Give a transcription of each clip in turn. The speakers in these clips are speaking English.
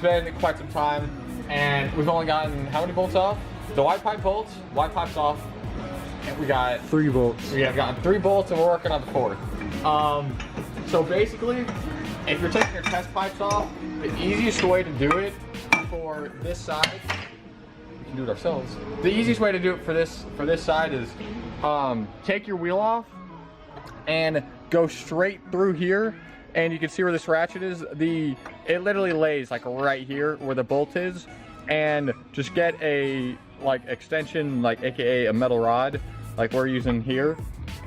it's been quite some time, and we've only gotten how many bolts off? The wide pipe bolts, wide pipes off, and we got 3 bolts. We have gotten 3 bolts, and we're working on the 4th. So basically, if you're taking your test pipes off, the easiest way to do it for this side, we can do it ourselves. The easiest way to do it for this side is take your wheel off and go straight through here, and you can see where this ratchet is. It literally lays like right here where the bolt is, and just get a like extension, like aka a metal rod, like we're using here,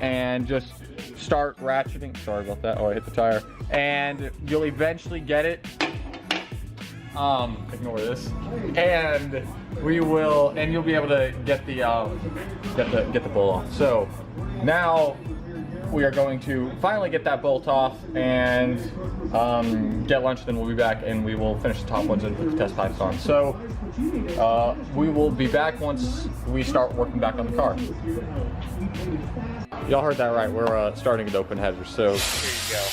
and just start ratcheting. Sorry about that. Oh, I hit the tire. And you'll eventually get it. Ignore this. And you'll be able to get the bolt off. So now we are going to finally get that bolt off and get lunch, then we'll be back and we will finish the top ones and put the test pipes on. So we will be back once we start working back on the car. Y'all heard that right, we're starting with open headers, so here you go.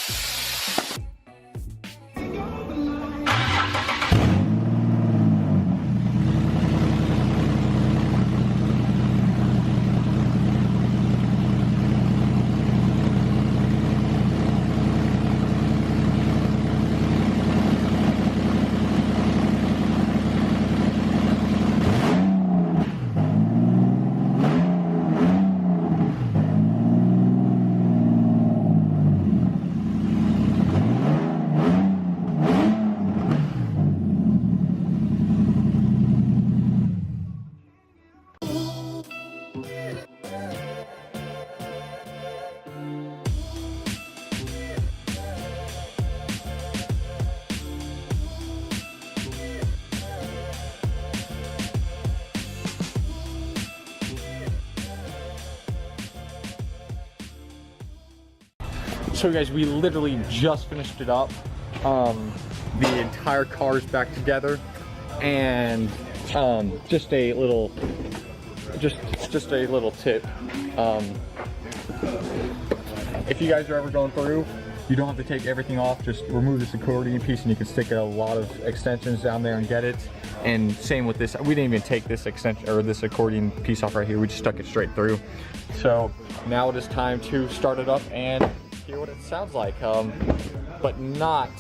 So guys, we literally just finished it up. The entire car is back together, and just a little tip. If you guys are ever going through, you don't have to take everything off. Just remove this accordion piece, and you can stick a lot of extensions down there and get it. And same with this. We didn't even take this extension or this accordion piece off right here. We just stuck it straight through. So now it is time to start it up and hear what it sounds like, but not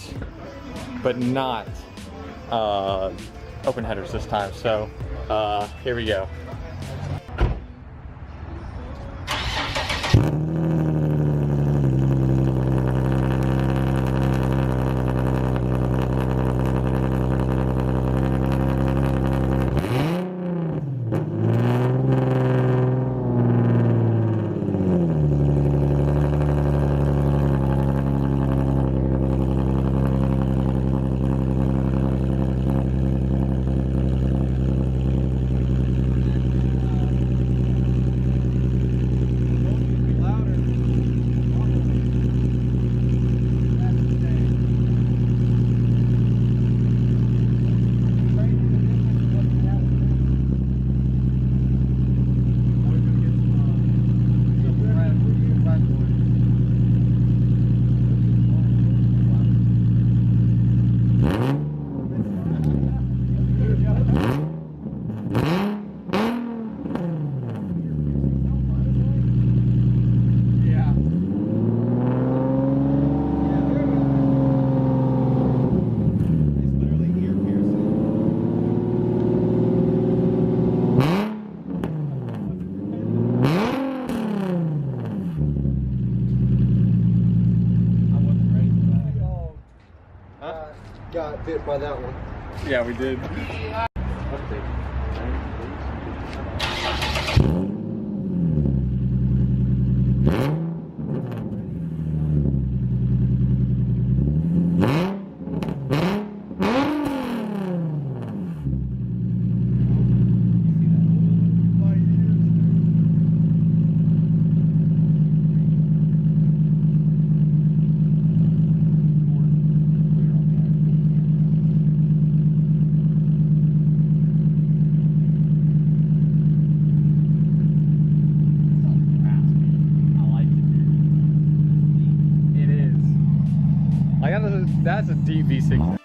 open headers this time. So here we go. Got bit by that one. Yeah, we did. That's a deep V6.